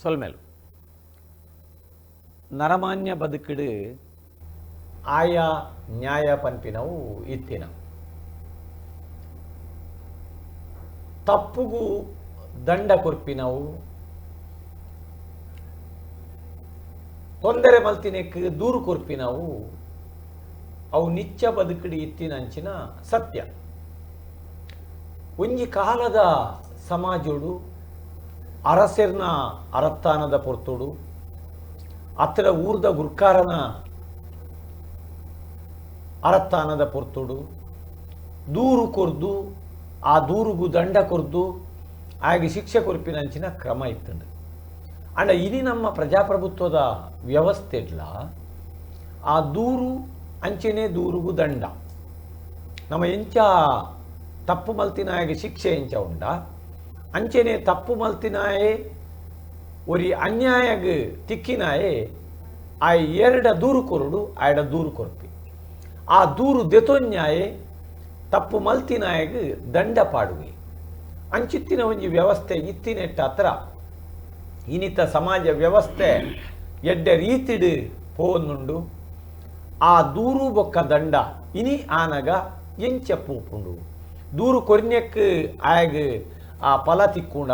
ಸೊಲ್ಮೆಲು ನರಮಾನ್ಯ ಬದುಕಿಡು ಆಯಾ ನ್ಯಾಯ ಪನ್ಪಿನವು ಇತ್ತಿನ ತಪ್ಪುಗೂ ದಂಡ ಕೊರ್ಪಿನವು ತೊಂದರೆ ಮಲ್ತಿನೆಕ್ ದೂರು ಕೊರ್ಪಿನವು ಅವು ನಿತ್ಯ ಬದುಕಿಡು ಇತ್ತಿನಂಚಿನ ಸತ್ಯ. ಒಂಜಿ ಕಾಲದ ಸಮಾಜೋಡು ಅರಸೆರ್ನ ಅರತ್ತಾನದ ಪೊರ್ತೋಡು ಅತ್ರ ಊರ್ದ ಗುರ್ಕಾರನ ಅರತ್ತಾನದ ಪೊರ್ತೋಡು ದೂರು ಕೊರ್ದು ಆ ದೂರುಗು ದಂಡ ಕೊರ್ದು ಆಗಿ ಶಿಕ್ಷೆ ಕೊರ್ಪಿನಂಚಿನ ಕ್ರಮ ಇತ್ತಂಡು. ಅಂಡ ಇನಿ ನಮ್ಮ ಪ್ರಜಾಪ್ರಭುತ್ವದ ವ್ಯವಸ್ಥೆಡ್ಲ ಆ ದೂರು ಅಂಚೆನೆ ದೂರುಗು ದಂಡ ನಮ್ಮ ಎಂಚ ತಪ್ಪು ಮಲ್ತಿನಾಯಗೆ ಶಿಕ್ಷೆ ಎಂಚ ಉಂಡ ಅಂಚೆನೆ ತಪ್ಪು ಮಲ್ತಿನಾಯೇ ಒರಿ ಅನ್ಯಾಯಗೆ ತಿಕ್ಕಿನಾಯೇ ಆ ಎರಡ ದೂರು ಕೊರಡು ಆಯಡ ದೂರು ಕೊರ್ಪಿ ಆ ದೂರು ದೆತೊನ್ಯಾಯೇ ತಪ್ಪು ಮಲ್ತಿನಾಯಗೆ ದಂಡ ಪಾಡುವೆ ಅಂಚಿತ್ತಿನ ಒಂಜಿ ವ್ಯವಸ್ಥೆ ಇತ್ತಿನೆಟ್ಟ ಹತ್ರ ಇನಿತ ಸಮಾಜ ವ್ಯವಸ್ಥೆ ಎಡ್ಡೆ ರೀತಿಡು ಪೋನುಂಡು ಆ ದೂರು ಬೊಕ್ಕ ದಂಡ ಇನಿ ಆನಗ ಎಂಚ ಪೂಪುಂಡು ದೂರು ಕೊರ್ನೆಕ್ ಆಯಗ ಆ ಫಲ ತಿಕ್ಕುಂಡ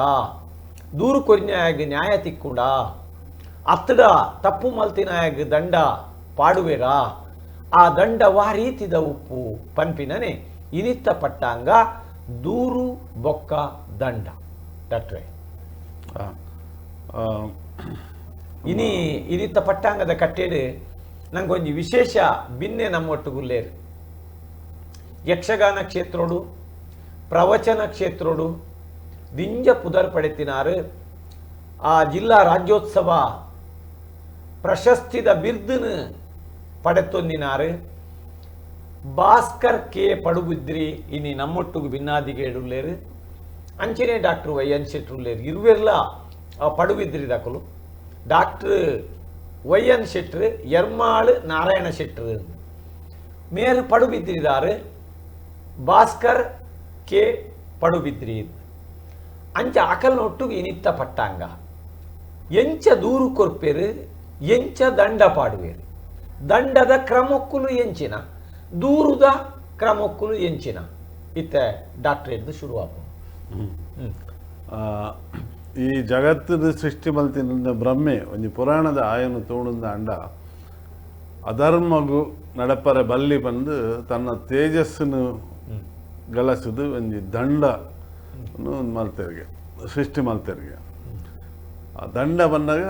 ದೂರು ಕೊರ್ನೆ ಆಯಗ ನ್ಯಾಯ ತಿಕ್ಕುಂಡ ಅತ್ತಡ ತಪ್ಪು ಮಲ್ತಿನಾಯಗ ದಂಡ ಪಾಡುವೆರಾ ಆ ದಂಡ ವಾ ರೀತಿದ ಉಪ್ಪು ಪನ್ಪಿನನೆ ಇನಿತ್ತ ಪಟ್ಟಾಂಗ ದೂರು ಬೊಕ್ಕ ದಂಡ ಡಾಕ್ಟ್ರೇ ಇನಿ ಇನಿತ್ತ ಪಟ್ಟಾಂಗದ ಕಟ್ಟೆಡು ನಂಗೊಂದು ವಿಶೇಷ ಬಿನ್ನೆ ನಮ್ಮೊಟ್ಟುಗುಲ್ಲೇರು ಯಕ್ಷಗಾನ ಕ್ಷೇತ್ರೋಡು ಪ್ರವಚನ ಕ್ಷೇತ್ರೋಡು ದಿಂಜ ಪುದರ್ ಪಡೆತಿನಾರು ಆ ಜಿಲ್ಲಾ ರಾಜ್ಯೋತ್ಸವ ಪ್ರಶಸ್ತಿದ ಬಿರ್ದನ್ನು ಪಡೆತೊಂದಿನಾರು ಭಾಸ್ಕರ್ ಕೆ ಪಡುಬಿದ್ರಿ ಇನಿ ನಮ್ಮೊಟ್ಟುಗು ಭಿನ್ನಾದಿಗೇಡುಲ್ಲೇರು ಅಂಚನೆ ಡಾಕ್ಟರ್ ವೈ.ಎನ್. ಶೆಟ್ರುಲ್ಲೇರು ಇರುವೆಲ್ಲ ಪಡುಬಿದ್ರಿ ದಕಲು ಡಾಕ್ಟರ್ ವೈ.ಎನ್. ಶೆಟ್ರು ಎರ್ಮಾಳು ನಾರಾಯಣ ಶೆಟ್ರು ಮೇರು ಪಡುಬಿದ್ರಿದಾರು ಭಾಸ್ಕರ್ ಕೆ ಪಡುಬಿದ್ರಿ ಅಂಚ ಅಕಲ್ನೊಟ್ಟುಗು ಇನಿತ್ತ ಪಟ್ಟಾಂಗ ಎಂಚ ದೂರು ಕೊರ್ಪೆರು ಎಂಚ ದಂಡ ಪಾಡುವೆರು ದಂಡದ ಕ್ರಮಕ್ಕುಲು ಎಂಚಿನ ದೂರುದ ಕ್ರಮಕ್ಕುಲು ಎಂಚಿನ ಇತ್ತೆ ಡಾಕ್ಟರೇಟ್ ಶುರುವಾಪ ಈ ಜಗತ್ತದ ಸೃಷ್ಟಿ ಮಲ್ತಿನ ಬ್ರಹ್ಮೆ ಒಂಜಿ ಪುರಾಣದ ಆಯನು ತೋಣದ ಅಂಡ ಅಧರ್ಮಗು ನಡಪರೆ ಬಲ್ಲಿ ಬಂದು ತನ್ನ ತೇಜಸ್ಸನ್ನು ಗಳಸುದು ಒಂಜಿ ದಂಡ ಮಲ್ತೆರಿಗೆ ಸೃಷ್ಟಿ ಮಲ್ತೆರಿಗೆ ಆ ದಂಡ ಬಂದಾಗ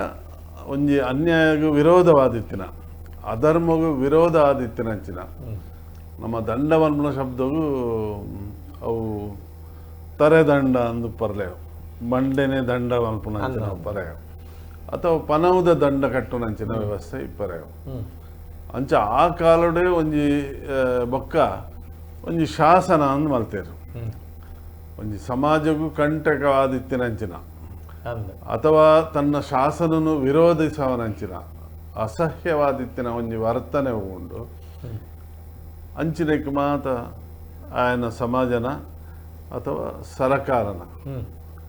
ಒಂಜಿ ಅನ್ಯಾಯಗೂ ವಿರೋಧವಾದಿತ್ತಿನ ಅಧರ್ಮಗೂ ವಿರೋಧ ಆದಿತ್ತಿನ ಅಂಚಿನ ನಮ್ಮ ದಂಡ ಮಲ್ಪನ ಶಬ್ದವು ಅವು ತರೆದಂಡ ಅಂದು ಪರ್ಲೆವು ಮಂಡೆನೆ ದಂಡ ಮಲ್ಪನ ಅಂಚಿನ ಪರೆಯವು ಅಥವಾ ಪನವುದ ದಂಡ ಕಟ್ಟುನಂಚಿನ ವ್ಯವಸ್ಥೆ ಇಪ್ಪರೆಯವು ಅಂಚ ಆ ಕಾಲಡೆ ಒಂಜಿ ಬೊಕ್ಕ ಒಂಜಿ ಶಾಸನ ಅಂದು ಮಲ್ತೇರು ಒಂಜಿ ಸಮಾಜಗೂ ಕಂಟಕವಾದಿತ್ತಿನಂಚಿನ ಅಥವಾ ತನ್ನ ಶಾಸನನು ವಿರೋಧಿಸವನಂಚಿನ ಅಸಹ್ಯವಾದಿತ್ತಿನ ಒಂಜಿ ವರ್ತನೆ ಉಂಡು ಅಂಚಿನಕ್ಕೆ ಮಾತ ಆಯನ ಸಮಾಜನ ಅಥವಾ ಸರಕಾರನ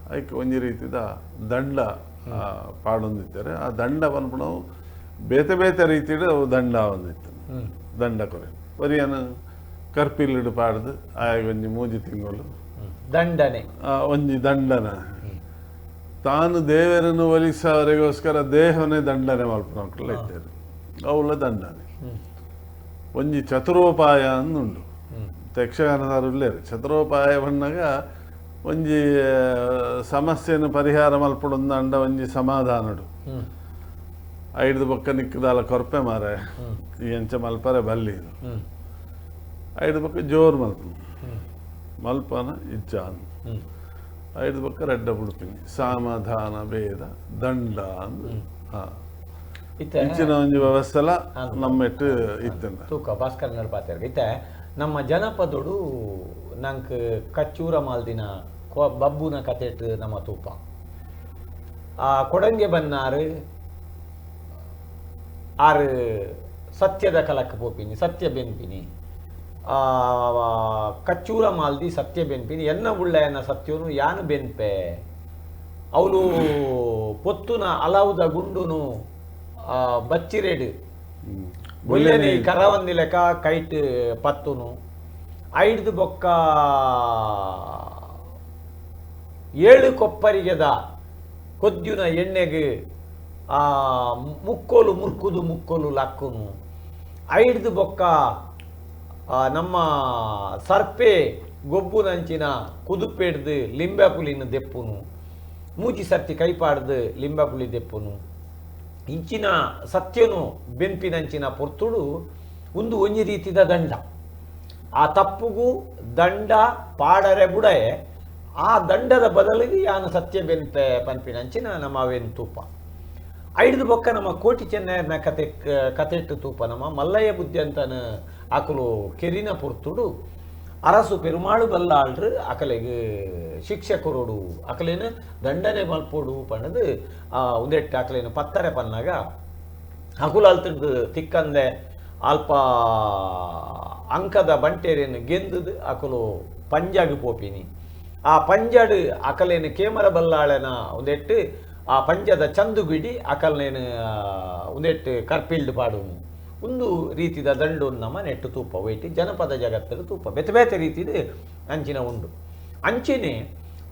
ಅದಕ್ಕೆ ಒಂಜಿ ರೀತಿದ ದಂಡ ಪಾಡೊಂದಿದ್ದಾರೆ ಆ ದಂಡ ಬಂದ್ಬಿಡವು ಬೇತೆ ಬೇತೆ ರೀತಿಡು ದಂಡ ಒಂದಿತ್ತು ದಂಡ ಕೊರೆ ಬರಿಯನು ಕರ್ಪಿಲಿಡು ಪಾಡ್ದು ಆಗ ಒಂಜಿ ಮೂಜಿ ತಿಂಗಳು ದಂಡನೆ ಒಂಜಿ ದಂಡನ ತಾನು ದೇವರನ್ನು ಒಲಿಸವರಿಗೋಸ್ಕರ ದೇಹವನ್ನೇ ದಂಡನೆ ಮಲ್ಪನಕ್ಕೆಲ್ಲ ಇದ್ದಾರೆ ಅವಳ ದಂಡನೆ ಒಂಜಿ ಚತುರೋಪಾಯ ಅಂದುಂಡು ಯಕ್ಷಗಾನದಾರುಲ್ಲೇರು ಚತುರೋಪಾಯ ಬಂದಾಗ ಒಂಜಿ ಸಮಸ್ಯೆಯನ್ನು ಪರಿಹಾರ ಮಲ್ಪಡೊಂದು ಅಂಡ ಒಂಜಿ ಸಮಾಧಾನಡು ಐದು ಬೊಕ್ಕ ನಿಕ್ಕದಾಲ ಕೊರ್ಪೆ ಮಾರೆ ಈ ಎಂಚ ಮಲ್ಪರೆ ಬಲ್ಲಿ ಐದು ಬೊಕ್ಕ ಜೋರು ಮಲ್ಪನ ಇಜ್ಜ ಐದು ಬೊಕ್ಕ ರೆಡ್ಡ ಬುಡುಪಿನಿ ಸಮಾಧಾನ ಭೇದ ದಂಡ ಅಂದು ಇಚ್ಚಿನ ಒಂಜಿ ವ್ಯವಸ್ಥೆಲ ನಮ್ಮೆಟ್ಟು ಇತ್ತಂಡ ತೂಕ ಭಾಸ್ಕರ್ ನಡ್ಪಾತಿರ್ಗ ಇತ್ತೆ ನಮ್ಮ ಜನಪದೋಡು ನಂಕ್ ಕಚ್ಚೂರ ಮಾಲ್ದಿನ ಬಬ್ಬುನ ಕತೆಟ್ ನಮ್ಮ ತೂಪ ಆ ಕೊಡಂಗೆ ಬನ್ನಾರು ಆರು ಸತ್ಯದ ಕಲಕ್ಕೆ ಪೋಪಿನಿ ಸತ್ಯ ಬೆನ್ಪಿನಿ ಕಚ್ಚೂರ ಮಾಲ್ದಿ ಸತ್ಯ ಬೆನ್ಪಿನಿ ಎನ್ನ ಉಳ್ಳ ಎನ್ನ ಸತ್ಯನು ಯಾನು ಬೆನ್ಪೆ ಅವಳು ಪೊತ್ತುನ ಅಲಾವುದ ಗುಂಡುನು ಬಚ್ಚಿರೇಡು ಬೊಲ್ಲೆನಿ ಕರವಂದಿ ಲೆಕ್ಕ ಕೈಟ್ ಪತ್ತುನು ಐಡ್ದು ಬೊಕ್ಕ 7 ಕೊಪ್ಪರಿಗೆದ ಕೊದ್ಯುನ ಎಣ್ಣೆಗೆ ಮುಕ್ಕೋಲು ಮುರ್ಕುದು ಮುಕ್ಕೋಲು ಲಕ್ಕುನು ಐಡ್ದು ಬೊಕ್ಕ ನಮ್ಮ ಸರ್ಪೆ ಗೊಬ್ಬುನಂಚಿನ ಕುದುಪೆಡ್ದು ಲಿಂಬೆಪುಲಿನ ದೆಪ್ಪುನು ಮೂಜಿ ಸರ್ತಿ ಕೈಪಾಡ್ದು ಲಿಂಬೆಪುಲಿ ದೆಪ್ಪುನು ಇಂಚಿನ ಸತ್ಯನು ಬೆಂಪಿನಂಚಿನ ಪೊರ್ತುಡು ಒಂದು ಒಂಜಿ ರೀತಿದ ದಂಡ ಆ ತಪ್ಪುಗೂ ದಂಡ ಪಾಡರೆ ಬುಡೇ ಆ ದಂಡದ ಬದಲಿಗೆ ಯಾನು ಸತ್ಯ ಬೆಂಪೆ ಪಂಪಿನಂಚಿನ ನಮ್ಮ ಅವೇನು ತೂಪ ಐಡ್ದು ಬೊಕ್ಕ ನಮ್ಮ ಕೋಟಿ ಚೆನ್ನೈನ ಕತೆಟ್ಟು ತೂಪ ನಮ್ಮ ಮಲ್ಲಯ್ಯ ಬುದ್ಧಿ ಅಂತನ ಆಕಲು ಕೆರಿನ ಪೊರ್ತುಡು ಅರಸು ಪೆರುಮಾಳು ಬಲ್ಲಾಳ್ರು ಅಕಲೆಗೆ ಶಿಕ್ಷೆ ಕೊರೋಡು ಅಕಲೇನು ದಂಡನೆ ಮಲ್ಪೋಡು ಪಣ್ಣದು ಉಂದೆಟ್ಟು ಅಕಲೇನು ಪತ್ತರೆ ಪನ್ನಾಗ ಅಕುಲು ಅಲ್ತದ್ದು ತಿಕ್ಕಂದೆ ಅಲ್ಪ ಅಂಕದ ಬಂಟೇರಿಯನ್ನು ಗೆಂದದು ಅಕಲು ಪಂಜಾಗಿ ಪೋಪಿನಿ ಆ ಪಂಜಾಡು ಅಕಲೇನು ಕೇಮರ ಬಲ್ಲಾಳನ ಉಂದೆಟ್ಟು ಆ ಪಂಜದ ಚಂದು ಬಿಡಿ ಅಕಲ್ನೇನು ಉಂದೆಟ್ಟು ಕರ್ಪಿಲ್ಡ್ ಪಾಡುನು ಒಂದು ರೀತಿದ ದಂಡು ನಮ್ಮ ನೆಟ್ಟು ತೂಪ ಒಯ್ಟಿ ಜನಪದ ಜಗತ್ತಲ್ಲಿ ತೂಪ ಬೇತೆ ಬೇತೆ ರೀತಿದು ಅಂಚಿನ ಉಂಡು ಅಂಚಿನೇ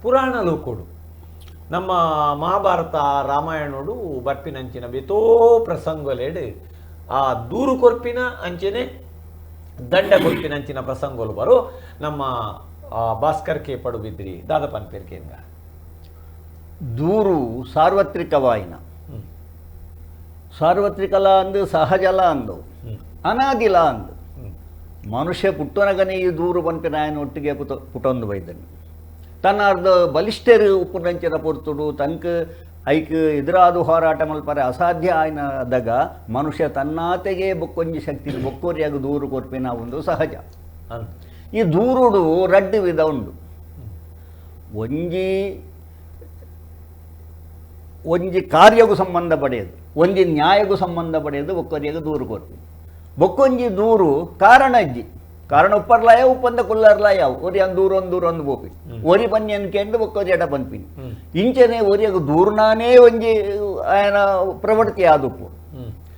ಪುರಾಣ ಲೋಕೋಡು ನಮ್ಮ ಮಹಾಭಾರತ ರಾಮಾಯಣೋಡು ಬರ್ಪಿನಂಚಿನ ಬೇತೋ ಪ್ರಸಂಗಲೇಡು ಆ ದೂರು ಕೊರ್ಪಿನ ಅಂಚೆನೆ ದಂಡ ಕೊರ್ಪಿನಂಚಿನ ಪ್ರಸಂಗಗಳು ಬರೋ ನಮ್ಮ ಭಾಸ್ಕರ್ ಕೆ ಪಡುಬಿದ್ರಿ ದಾದಪನ್ ಪೇರ್ಕೆಂಗ ದೂರು ಸಾರ್ವತ್ರಿಕವಾಯಿನ ಸಾರ್ವತ್ರಿಕಲ ಅಂದು ಸಹಜಲ ಅಂದು ಅನಾದಿಲ ಅಂದು ಮನುಷ್ಯ ಪುಟ್ಟನಗನೇ ಈ ದೂರು ಪನ್ಪಿನಾಯನ ಒಟ್ಟಿಗೆ ಪುಟೊಂದು ಬೈದನು ತನ್ನ ಅರ್ಧ ಬಲಿಷ್ಠರು ಉಪ್ಪುನಂಚಿನ ಪೊರ್ತುಡು ತನಕ ಐಕ್ ಎದುರಾದು ಹೋರಾಟ ಮಲ್ಪರೆ ಅಸಾಧ್ಯ ಆಯ್ನದಾಗ ಮನುಷ್ಯ ತನ್ನಾತೆಗೆ ಬೊಕ್ಕೊಂಜಿ ಶಕ್ತಿ ಬೊಕ್ಕೋರಿಯಾಗ ದೂರು ಕೊರ್ಪಿನ ಒಂದು ಸಹಜ ಈ ದೂರುಡು ರಡ್ಡು ವಿಧ ಉಂಡು ಒಂಜಿ ಕಾರ್ಯಗೂ ಸಂಬಂಧ ಪಡೆಯೋದು ಒಂಜಿ ನ್ಯಾಯಗೂ ಸಂಬಂಧ ಪಡೆಯೋದು ಬೊಕ್ಕೊರಿಯಾಗ ದೂರು ಕೊರ್ಪಿ ಬೊಕ್ಕೊಂಜಿ ದೂರು ಕಾರಣ ಅಜ್ಜಿ ಕಾರಣ ಉಪ್ಪರ್ಲಾಯ ಉಪ್ಪಂದ ಕುಲ್ಲರ್ಲಾಯ ಒರಿ ಅಂದು ದೂರ ಒಂದು ಬೋಪಿ ಒರಿ ಪನ್ನಿ ಅನ್ಕೆಂಡು ಬೊಕ್ಕೊರಿ ಎಡ ಪನ್ಪಿನಿ ಇಂಚನೆ ಒರಿಯಾಗ ದೂರ್ನಾನೇ ಒಂಜಿ ಆಯನ ಪ್ರವೃತ್ತಿ ಆದುಪ್ಪು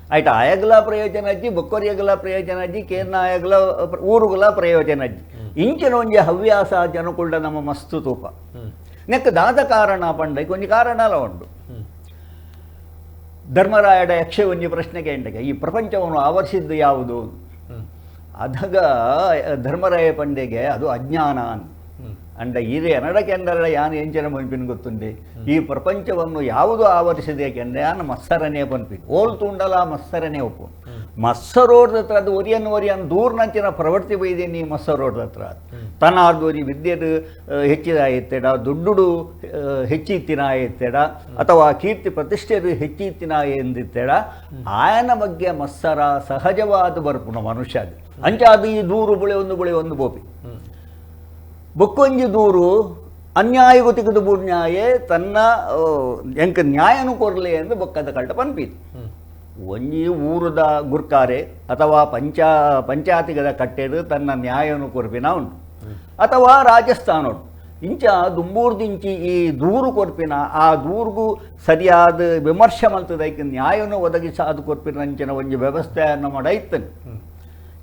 ಆಯ್ತು ಆಯಗಲ ಪ್ರಯೋಜನ ಅಜ್ಜಿ ಬೊಕ್ಕೊರಿಯಗಲ ಪ್ರಯೋಜನ ಅಜ್ಜಿ ಕೇರ್ನ ಆಯಗಲ ಊರುಗಲ ಪ್ರಯೋಜನ ಅಜ್ಜಿ ಇಂಚಿನ ಒಂಜಿ ಹವ್ಯಾಸ ಜನಕುಳ್ಳ ನಮ್ಮ ಮಸ್ತು ತೂಪ ನೆಕ್ ದಾದ ಕಾರಣ ಪಂಡ ಒಂಜಿ ಕಾರಣ ಅಲ್ಲ ಉಂಡು ಧರ್ಮರಾಯಡ ಯಕ್ಷ ಒಂಜಿ ಪ್ರಶ್ನೆಗೆ ಎಂಡಗೆ ಈ ಪ್ರಪಂಚವನ್ನು ಆವರಿಸಿದ್ದು ಯಾವುದು ಅದಾಗ ಧರ್ಮರಾಯ ಪಂಡೆಗೆ ಅದು ಅಜ್ಞಾನ ಅಂಡ ಇದು ಎನಡಕ್ಕೆ ಎಂದರೆ ಯಾನು ಎಂಚಿನ ಪಂಪಿನ ಗೊತ್ತುಂಡೆ ಈ ಪ್ರಪಂಚವನ್ನು ಯಾವುದು ಆವರಿಸಿದೆ ಕೆಂದ್ರೆ ಯಾನು ಮತ್ಸರನೇ ಪಂಪಿನ ಓಲ್ತುಂಡಲ ಮತ್ಸರನೇ ಒಪ್ಪು ಮತ್ಸರೋಡ್ದ ಹತ್ರ ಅದು ಒರಿಯನ್ನು ದೂರ್ನಂಚಿನ ಪ್ರವೃತ್ತಿ ಬೈದೆ ನೀ ಮತ್ಸರೋಡ್ದ ಹತ್ರ ತನ್ನಾರ್ದೋರಿ ವಿದ್ಯೆದು ಹೆಚ್ಚಿದ ಎತ್ತೆಡ ದುಡ್ಡುಡು ಹೆಚ್ಚಿತ್ತಿನ ಎತ್ತೆಡ ಅಥವಾ ಕೀರ್ತಿ ಪ್ರತಿಷ್ಠೆದು ಹೆಚ್ಚಿತ್ತಿನ ಎಂದಿತ್ತೆಡ ಆಯನ ಬಗ್ಗೆ ಮತ್ಸರ ಸಹಜವಾದ ಬರ್ಪುಣ ಮನುಷ್ಯ ಅದು ಅಂಚ ಅದು ಈ ದೂರು ಬುಳೆ ಒಂದು ಬೋಪಿ ಬೊಕ್ಕೊಂಜಿ ದೂರು ಅನ್ಯಾಯಗೂ ತೆಗೆದು ನ್ಯಾಯ ತನ್ನ ಎಂಕ ನ್ಯಾಯನು ಕೊರಲೆ ಎಂದು ಬೊಕ್ಕದ ಕಳ್ಟ ಪನ್ಪೀತು ಒಂಜಿ ಊರದ ಗುರ್ಕಾರೆ ಅಥವಾ ಪಂಚಾಯತಿಗದ ಕಟ್ಟೆದು ತನ್ನ ನ್ಯಾಯನು ಕೊರ್ಪಿನ ಉಂಟು ಅಥವಾ ರಾಜಸ್ಥಾನ ಉಂಟು ಇಂಚ ದುಂಬೂರ್ದಿಂಚಿ ಈ ದೂರು ಕೊರ್ಪಿನ ಆ ದೂರ್ಗೂ ಸರಿಯಾದ ವಿಮರ್ಶೆ ಮಲ್ತದಕ್ಕೆ ನ್ಯಾಯನು ಒದಗಿಸಾದ ಕೊರ್ಪಿನ ಅಂಚಿನ ಒಂಜಿ ವ್ಯವಸ್ಥೆಯನ್ನು ಮಾಡೈತನು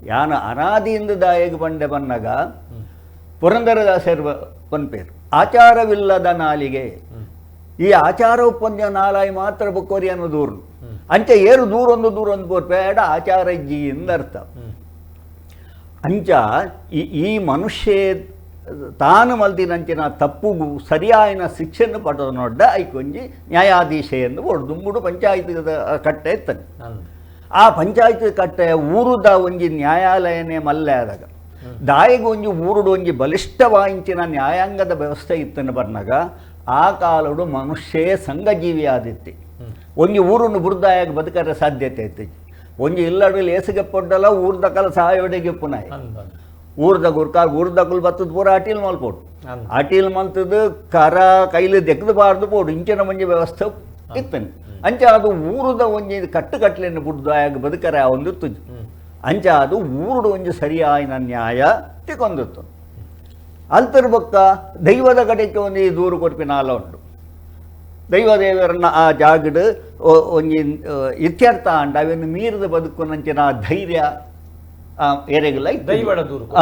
ಯಾನ ಅನಾದಿಯಿಂದ ದಾಯಗೆ ಬಂಡೆ ಬನ್ನಾಗ ಪುರಂದರದಾಸರು ಪನ್ಪೇರು ಆಚಾರವಿಲ್ಲದ ನಾಲಿಗೆ ಈ ಆಚಾರ ಒಪ್ಪಂದ ನಾಲಾಯಿ ಮಾತ್ರ ಬೊಕ್ಕೋರಿಯನ್ನು ದೂರು ಅಂಚ ಏರು ದೂರೊಂದು ಬೋರ್ಪೇಡ ಆಚಾರ ಇಜ್ಜಿ ಎಂದರ್ಥ ಅಂಚ ಈ ಮನುಷ್ಯ ತಾನು ಮಲ್ದಿನಂಚಿನ ತಪ್ಪುಗೂ ಸರಿಯಾಯಿನ ಶಿಕ್ಷೆಯನ್ನು ಪಡೆದ ನೋಡ್ದ ಐಕೊಂಜಿ ನ್ಯಾಯಾಧೀಶ ಎಂದು ದುಂಬುಡು ಪಂಚಾಯತ್ ಕಟ್ಟೆ ಎತ್ತನೆ ಆ ಪಂಚಾಯತ್ ಕಟ್ಟೆ ಊರುದ ಒಂಜಿ ನ್ಯಾಯಾಲಯನೇ ಮಲ್ಲೆ ಆದಾಗ ದಾಯಿಗೆ ಒಂಜಿ ಊರುಡು ಒಂಜಿ ಬಲಿಷ್ಠವಾಯಿಂಚಿನ ನ್ಯಾಯಾಂಗದ ವ್ಯವಸ್ಥೆ ಇತ್ತನ್ನು ಬರ್ನಾಗ ಆ ಕಾಲಡು ಮನುಷ್ಯೇ ಸಂಘಜೀವಿ ಆದಿತ್ತಿ ಒಂಜಿ ಊರನ್ನು ಬುರ್ದಾಯಾಗ ಬದುಕರ ಸಾಧ್ಯತೆ ಐತಿ ಒಂಜಿ ಇಲ್ಲಡು ಲೇಸಿಗೆ ಪೊಡ್ಡಲ್ಲ ಊರ್ದ ಕಲ ಸಹಾಯೋಡೆಗೆ ಪುನಾಯ್ ಊರ್ದ ಊರ್ದಕುಲ್ ಬತ್ತದ ಪೂರ ಅಟೀಲ್ ಮಲ್ಪೋಡು ಅಟೀಲ್ ಮಲ್ತದ ಕರ ಕೈಲಿ ದೆಕ್ಕದಬಾರ್ದು ಪೋಡು ಇಂಚಿನ ಒಂಜಿ ವ್ಯವಸ್ಥೆ ಇತ್ತನು ಅಂಚ ಅದು ಊರುದ ಒಂಜಿ ಕಟ್ಟುಕಟ್ಲೆಯನ್ನು ಬುಡ್ದಾಯಾಗ ಬದುಕರ ಒಂದು ತುಜು ಅಂಚ ಅದು ಊರುಡು ಒಂಜಿ ಸರಿಯಾಯಿನ ನ್ಯಾಯ ತಿಕೊಂದಿತ್ತು ಅಲ್ತರ ಬೊಕ್ಕ ದೈವದ ಕಡೆಗೆ ಒಂದು ದೂರು ಕೊರ್ಪಿನ ಆಲ ಉಂಟು ದೈವದೇವರನ್ನ ಆ ಜಾಗಡ್ ಒಂಜಿ ಇತ್ಯರ್ಥ ಅಂಡ ಅವನ್ನು ಮೀರಿದ ಬದುಕುನಂಚಿನ ಧೈರ್ಯ ಎರೆಗಲ ದೈವಡ ದೂರು